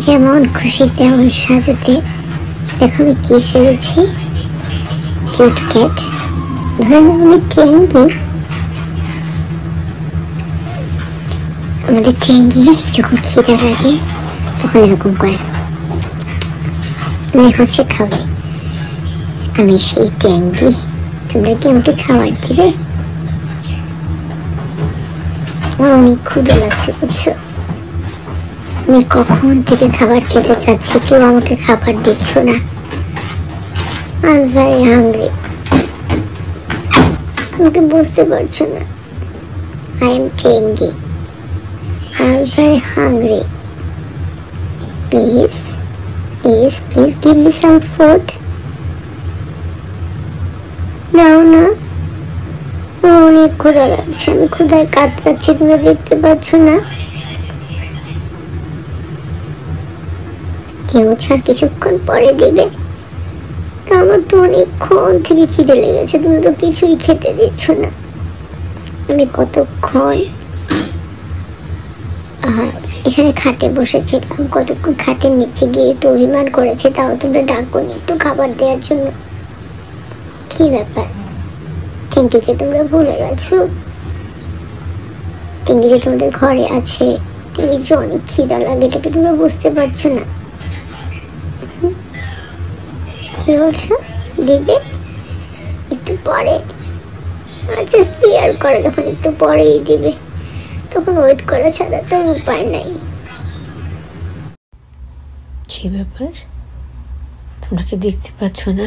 যেমন খুশি তেমন সাজাতে। দেখো আমি কি সেজেছি, কিউট ক্যাট। ধরে নাও আমি টেঙ্গি। আমাদের টেঙ্গি যখন খিদে লাগে তখন এরকম করে, এখন সে খাবে। আমি সেই টেঙ্গি, তোমরা কি আমাকে খাবার দিবে? আমার অনেক ক্ষুধা লাগছে বুঝছো, আমি কখন থেকে খাবার খেতে চাচ্ছি, কেউ আমাকে খাবার দিচ্ছ না। I'm very hungry. আমাকে বুঝতে পারছো না, I am টেঙ্গি, I'm very hungry. Please, please, please give me some food. নাও না, অনেক ক্ষুধা লাগছে, আমি ক্ষুধায় কাতরাচ্ছি, তুমি দেখতে পাচ্ছ না? কেউ ছাড় কিছুক্ষণ পরে দিবে। আমার তো অনেকক্ষণ থেকে খিদে লেগেছে, তুমি তো কিছুই খেতে দিচ্ছ না। আমি কতক্ষণ এখানে খাটে বসেছিলাম, কতক্ষণ খাটের নিচে গিয়ে একটু অভিমান করেছে, তাও তোমরা ডাকোনি একটু খাবার দেওয়ার জন্য। কি ব্যাপার, টিঙ্কিকে তোমরা ভুলে গেছো? টিঙ্কি যে তোমাদের ঘরে আছে, টিঙ্কি যে অনেক খিদা লাগে, এটাকে তোমরা বুঝতে পারছো না? কি বলছো, দিবে একটু পরে? আচ্ছা বিয়ার করে যখন একটু পরেই দিবে, তখন ওয়েট করা ছাড়া তো উপায় নাই। কি ব্যাপার, তোমরা কি দেখতে পাচ্ছ না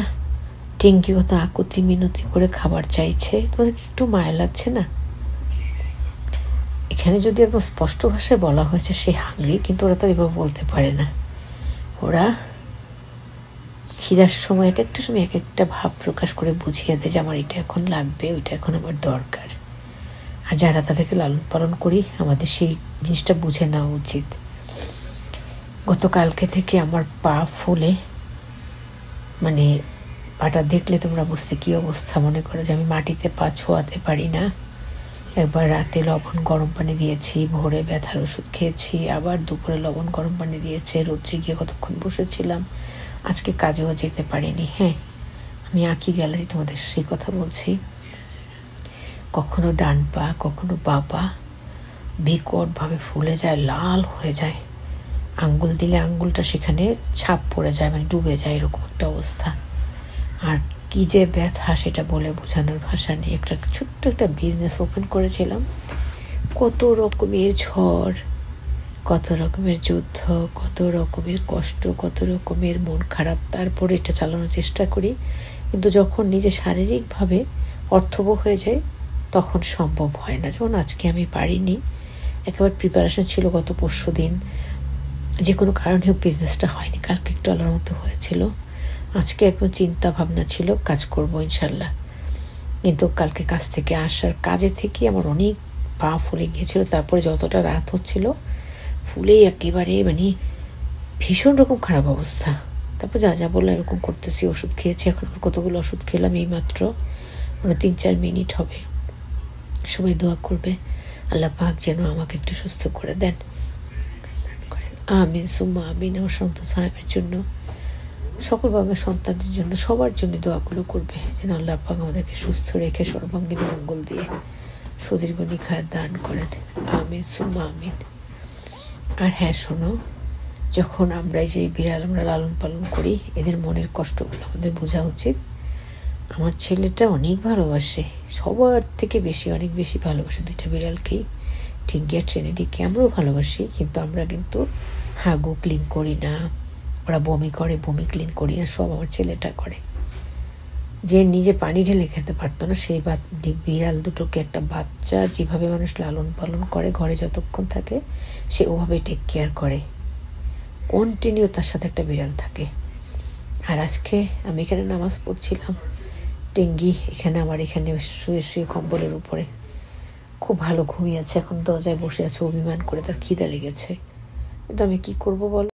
টিঙ্কি কত আকুতি মিনতি করে খাবার চাইছে? তোমাদের একটু মায়া লাগছে না? এখানে যদি একদম স্পষ্ট ভাষায় বলা হয়েছে সে হাংরি, কিন্তু ওরা তো এভাবে বলতে পারে না। ওরা খিদার সময় এক একটা সময় এক একটা ভাব প্রকাশ করে বুঝিয়ে দেয় যে আমার এটা এখন লাগবে, ওইটা এখন আমার দরকার। আর যারা তাদেরকে লালন পালন করি আমাদের সেই জিনিসটা বুঝে নেওয়া উচিত। গতকালকে থেকে আমার পা ফুলে, মানে পাটা দেখলে তোমরা বুঝতে কি অবস্থা। মনে করো যে আমি মাটিতে পা ছোঁয়াতে পারি না। একবার রাতে লবণ গরম পানি দিয়েছি, ভোরে ব্যথার ওষুধ খেয়েছি, আবার দুপুরে লবণ গরম পানি দিয়েছে, রোদ্রে গিয়ে কতক্ষণ বসেছিলাম, আজকে কাজেও যেতে পারিনি। হ্যাঁ, আমি আঁকি গ্যালারি তোমাদের সেই কথা বলছি। কখনো ডান পা কখনো বা পা বিকটভাবে ফুলে যায়, লাল হয়ে যায়, আঙ্গুল দিলে আঙ্গুলটা সেখানে ছাপ পড়ে যায়, মানে ডুবে যায়, এরকম একটা অবস্থা। আর কি যে ব্যথা সেটা বলে বোঝানোর ভাষা নেই। একটা ছোট্ট একটা বিজনেস ওপেন করেছিলাম, কত রকমের ঝড়, কত রকমের যুদ্ধ, কত রকমের কষ্ট, কত রকমের মন খারাপ, তারপরে এটা চালানোর চেষ্টা করি। কিন্তু যখন নিজে শারীরিকভাবে অর্থবহ হয়ে যায় তখন সম্ভব হয় না। যেমন আজকে আমি পারিনি, একেবারে প্রিপারেশন ছিল গত পরশু দিন, যে কোনো কারণে হোক বিজনেসটা হয়নি। কালকে একটু আলার মতো হয়েছিল, আজকে একদম চিন্তা ভাবনা ছিল কাজ করব ইনশাল্লাহ। কিন্তু কালকে কাজ থেকে আসার কাজে থেকে আমার অনেক পা ফুলে গিয়েছিল। তারপরে যতটা রাত হচ্ছিল ফুলেই একেবারে মানে ভীষণ রকম খারাপ অবস্থা। তারপর যা যা বললো এরকম করতেছি, ওষুধ খেয়েছি, এখন কতগুলো ওষুধ খেলাম এই মাত্র, 3-4 মিনিট হবে। সবাই দোয়া করবে আল্লাহ পাক যেন আমাকে একটু সুস্থ করে দেন। আমিন সুম্মা আমিন। আমার সন্তান সাহেবের জন্য, সকল বাবা সন্তানদের জন্য, সবার জন্য দোয়াগুলো করবে যেন আল্লাহ পাক আমাদেরকে সুস্থ রেখে সর্বাঙ্গীন মঙ্গল দিয়ে সুদীর্ঘ নিখাত দান করেন। আমিন সুম্মা আমিন। আর হ্যাঁ শোনো, যখন আমরা এই যে বিড়াল আমরা লালন পালন করি, এদের মনের কষ্টগুলো আমাদের বোঝা উচিত। আমার ছেলেটা অনেক ভালোবাসে, সবার থেকে বেশি, অনেক বেশি ভালোবাসে দুইটা বিড়ালকেই, টিঙ্কি আর ট্রেনিটিকে। আমরাও ভালোবাসি, কিন্তু আমরা কিন্তু হাগু ক্লিন করি না, ওরা বমি করে বমি ক্লিন করি না, সব আমার ছেলেটা করে। যে নিজে পানি ঢেলে খেতে পারতো না সেই বিড়াল দুটোকে একটা বাচ্চা যেভাবে মানুষ লালন পালন করে ঘরে যতক্ষণ থাকে সে ওভাবে টেক কেয়ার করে, কন্টিনিউ তার সাথে একটা বিড়াল থাকে। আর আজকে আমি এখানে নামাজ পড়ছিলাম, টেঙ্গি এখানে আমার এখানে শুয়ে শুয়ে কম্বলের উপরে খুব ভালো ঘুমিয়েছে, এখন দরজায় বসে আছে অভিমান করে, তার খিদা লেগেছে। কিন্তু আমি কি করব বলো?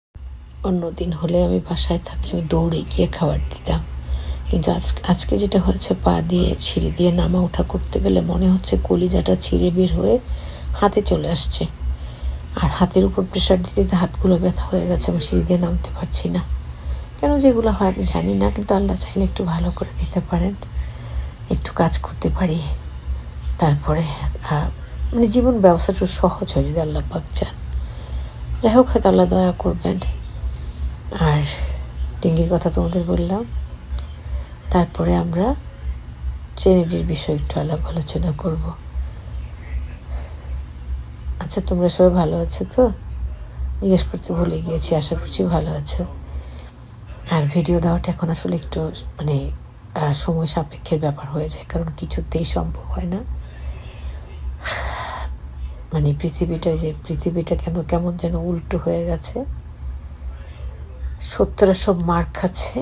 অন্যদিন হলে আমি বাসায় থাকলে আমি দৌড়ে গিয়ে খাবার দিতাম, কিন্তু আজকে যেটা হয়েছে, পা দিয়ে সিঁড়ি দিয়ে নামা ওঠা করতে গেলে মনে হচ্ছে কলিজাটা ছিঁড়ে বের হয়ে হাতে চলে আসছে। আর হাতের উপর প্রেশার দিতে দিতে হাতগুলো ব্যথা হয়ে গেছে, আমি সিঁড়ি দিয়ে নামতে পারছি না। কেন যেগুলো হয় আমি জানি না, কিন্তু আল্লাহ চাইলে একটু ভালো করে দিতে পারেন, একটু কাজ করতে পারি, তারপরে মানে জীবন ব্যবস্থাটা একটু সহজ হয় যদি আল্লাহ পাক চান। যাই হোক, হয়তো আল্লাহ দয়া করবেন। আর টিঙ্গির কথা তোমাদের বললাম, তারপরে আমরা ট্রেনিটির বিষয়ে একটু আলাপ আলোচনা করব। আচ্ছা, তোমরা সবাই ভালো আছো তো? জিজ্ঞেস করতে ভুলে গিয়েছি, আশা করছি ভালো আছো। আর ভিডিও দেওয়াটা এখন আসলে একটু মানে সময় সাপেক্ষের ব্যাপার হয়ে যায়, কারণ কিছুতেই সম্ভব হয় না। মানে পৃথিবীটা কেমন যেন উল্টো হয়ে গেছে, সত্যরা সব মার খাচ্ছে,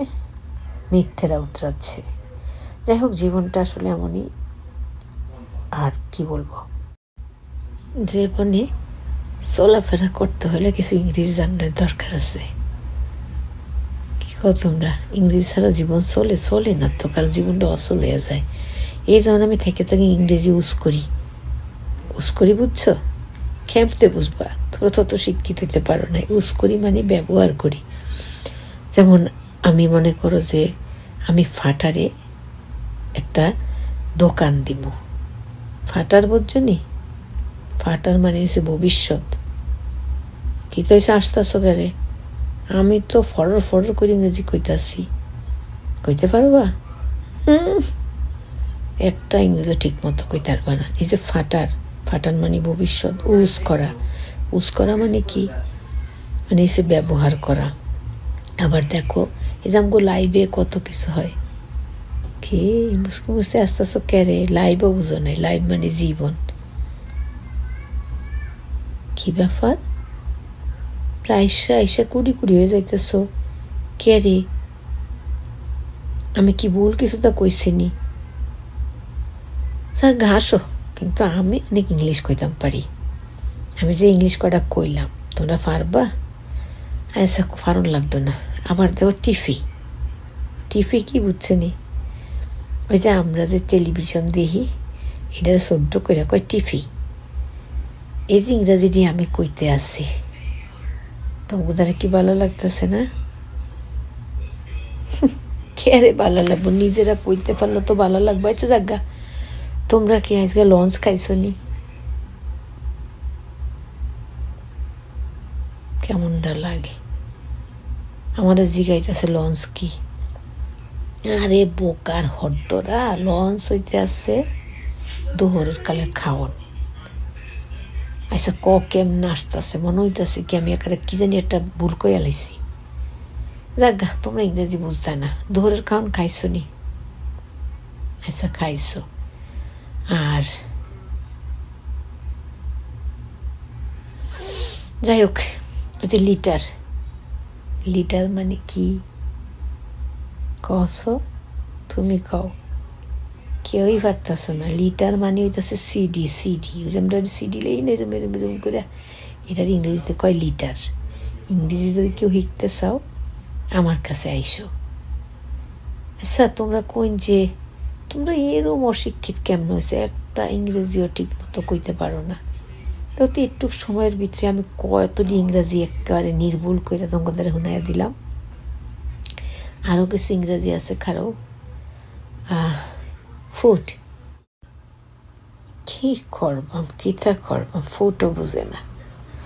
মিথ্যেরা উতরাচ্ছে। যাই হোক, জীবনটা আসলে এমনই। আর কি বলবো, জীবনে চলাফেরা করতে হলে কিছু ইংরেজি জানার দরকার আছে। কি কো তোমরা? ইংরেজি ছাড়া জীবন চলে না তো, কারণ জীবনটা অচল হয়ে যায়। এই যেমন আমি থেকে ইংরেজি ইউজ করি, বুঝছো? কেমতে বুঝবা? তোমরা তত শিক্ষিত হইতে পারো না। ইউজ করি মানে ব্যবহার করি। যেমন আমি মনে করো যে আমি ফাটারে একটা দোকান দিব। ফাটার বুঝছো নি? ফাটার মানে হচ্ছে ভবিষ্যৎ। কি কইছে আস্তে আস্তে? আমি তো ফরর করে ইংরেজি কইতে পারবা? একটা ইংরেজি ঠিক মতো কইতে পারবা না। এই যে ফাটার মানে ভবিষ্যৎ। উস করা মানে কি? মানে এসে ব্যবহার করা। আবার দেখো, এই যে আমাকে লাইভে কত কিছু হয়। কি মুসকে আস্তে আস্তে কেরে লাইভও বুঝো নাই। লাইভ মানে জীবন। কি ব্যাপার? প্রায় আইসা কুড়ি হয়ে যাইতেছ কে রে? আমি কি ভুল কিছু তা কইছিনি? স্যার ঘাসো, কিন্তু আমি অনেক ইংলিশ কইতাম পারি। আমি যে ইংলিশ কটা কইলাম তোমরা পারবা? আচ্ছা, ফারণ লাগতো না। আবার দেখো টিফি কি বুঝছো নি? ওই যে আমরা যে টেলিভিশন দেখি, এটা ছোট্ট করে কয় টিফি। এই যে ইংরাজিটি আমি কইতে আসি, তোমাদের কি ভালো লাগতেছে না? কে রে ভালো লাগবো? নিজেরা কইতে পারলো তো ভালো লাগবে। আচ্ছা জাগা, তোমরা কি আজকে লঞ্চ খাইছো নি? কেমনটা লাগে? আমার জিগাইতেছে লঞ্চ কি? আরে বোকার হরদরা, লঞ্চ হইতে আছে দুহরের কালে খাওয়ান। আচ্ছা, কেমন আসতেছে? মনে হইতেছে কি আমি এখানে কি জানি একটা ভুল কইয়া লাইছি। যাগা, তোমরা ইংরেজি বুঝতে না। দুহরের খাওয়ান খাইছো নি? আচ্ছা, খাইছো। আর যাই হোক, ওই যে লিটার মানে কি কস? তুমি কও, কেউই পারতেছ না। লিটার মানে হইতেছে সিডি। আমরা সিডি লেই না, এরম করে। এটার ইংরেজিতে কয় লিটার। ইংরেজি যদি কেউ শিখতে চাও আমার কাছে আইসো। আচ্ছা, তোমরা কোন যে তোমরা এরম অশিক্ষিত কেমন হয়েছে? একটা ইংরেজিও ঠিক মতো কইতে পারো না। তো একটু সময়ের ভিতরে আমি কতটি ইংরেজি একেবারে নির্ভুল করে তোমাদের শুনাইয়া দিলাম। আরও কিছু ইংরেজি আছে খারো। ফুট কি করবাম, কিতা করবাম, ফুটও বুঝে না।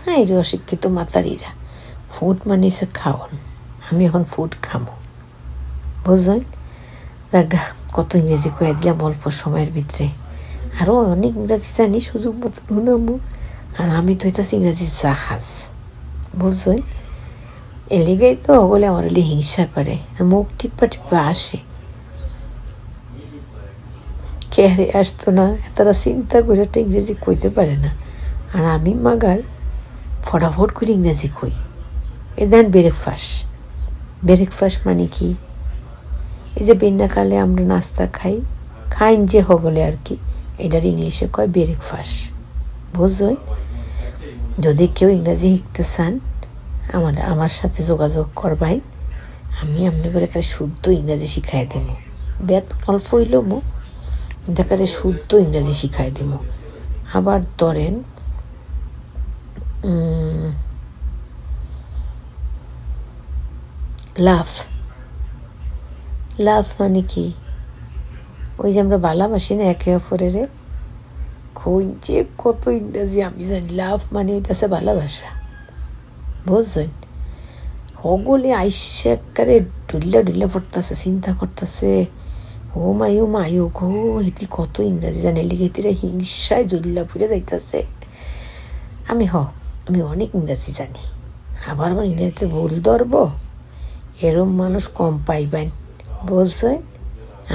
হ্যাঁ, এর অশিক্ষিত মাতারিরা। ফুড মানে সে খাওয়ান। আমি এখন ফুড খামো, বুঝলেন? কত ইংরেজি কয়ে দিলাম অল্প সময়ের ভিতরে। আরও অনেক ইংরাজি জানি, সুযোগ মতো শুনামো। আর আমি তো হইতেছি ইংরাজি জাহাজ, বুঝলেন? এ লেগেই তো বলে আমার হলে হিংসা করে, আর মুখ টিপ্পা আসে। কে আসতো না, তারা চিন্তা করে একটা ইংরেজি কইতে পারে না। আর আমি মাগার ফটাফট করে ইংরেজি কই। এ দেন ব্রেকফাস্ট মানে কি? এই যে বিন্যাকালে আমরা নাস্তা খাইন যে হগলে আর কি, এটার ইংলিশে কয় ব্রেকফাস্ট, বুঝলেন? যদি কেউ ইংরাজি শিখতে চান আমার সাথে যোগাযোগ করবাই। আমি এমনি করে খালি শুদ্ধ ইংরাজি শিখাই দেবো। বেতন অল্প হইলেও দেখালে শুদ্ধ ইংরাজি শিখাই দেবো। আবার ধরেন লাভ, লাভ মানে কি? ওই যে আমরা ভালোবাসি না একে অপরের, যে কত ইংরেজি আমি জানি। লাভ মানে হইতেছে ভালোবাসা, বুঝছেন? হগলে আইসে একেবারে ঢুল্লা ঢুল্লা পড়তেছে, চিন্তা করতেছে, ও মায়ু গো, হিতি কত ইংরেজি জানে, লিখে তিরে হিংসায় জুল্লা ফুরে যাইতেছে। আমি অনেক ইংরেজি জানি, আবার আমার ইংরেজিতে ভুল ধরব, এরম মানুষ কম পাইবেন, বলছে।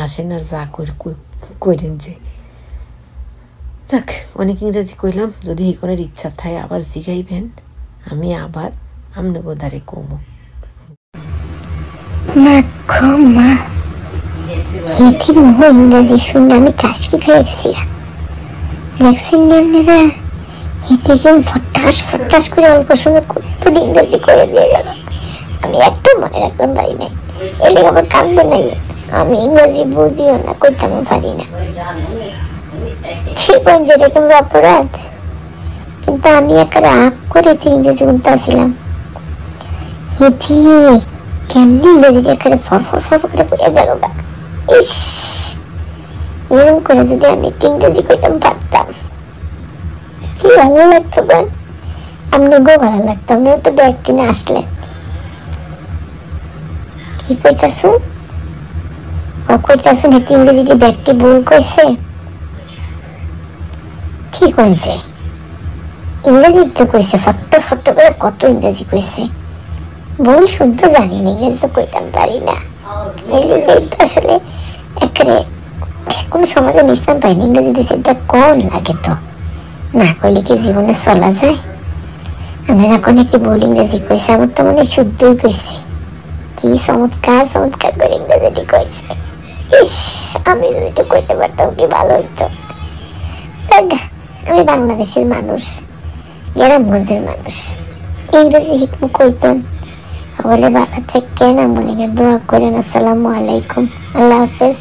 আসেন আর যা করেন যে যাক, অনেক ইংরেজি কইলাম। যদি হিকনের ইচ্ছা থাকে আবার জিগাইবেন, আমি আবার আমনে গোদারে কমো। ইংরেজি শুনে আমি টাসকি খেয়ে গেছিলাম। ফটাস ফটাস করে অল্প সময় কত ইংরেজি করে দিয়ে গেল, আমি একটু মনে রাখতে পারি নাই। এলে আমার কান্দে নাই, আমি ইংরেজি বুঝিও না, কইতামও পারি না। যেরকম অপরাধ, কিন্তু আমি একটা রাগ করে ইংরেজি শুনতেছিলাম। কেমনি ইংরেজিটা এখানে ফর করে কইয়া গেল গা। ইস, এরকম করে যদি আমি একটু ইংরেজি কইতাম পারতাম, কি ভালো লাগতো বল। আপনাকেও ভালো লাগতো, আপনারা তো ব্যাগ কিনে আসলেন। কি কইতাছুন? কইতাছুন এটি ইংরেজিটি ব্যাগটি ভুল কইছে। কি কইছে? ইংরেজি তো কইছে, ফটো করে কত ইংরেজি কইছে। ভুল শুদ্ধ জানি না, ইংরেজি তো কইতাম পারি না। আসলে একেবারে কোনো সমাজে মিশতাম পাইনি। ইংরেজি দু চারটা কোন লাগে তো, না কইলে কি জীবনে চলা যায়? আমি যখন একটি ভুল ইংরেজি কইছে, আমার তো মনে শুদ্ধই কইছে। কি চমৎকার চমৎকার করে ইংরেজিটি কইছে। ইস, আমি যদি একটু কইতে পারতাম কি ভালো হইতো। আমি বাংলাদেশের মানুষ, গ্রামগঞ্জের মানুষ, ইংরেজি হিকমু কইতাম বলে ভালো থাকেন, আমলিকে দোয়া করেন। আসসালামু আলাইকুম, আল্লাহ হাফেজ।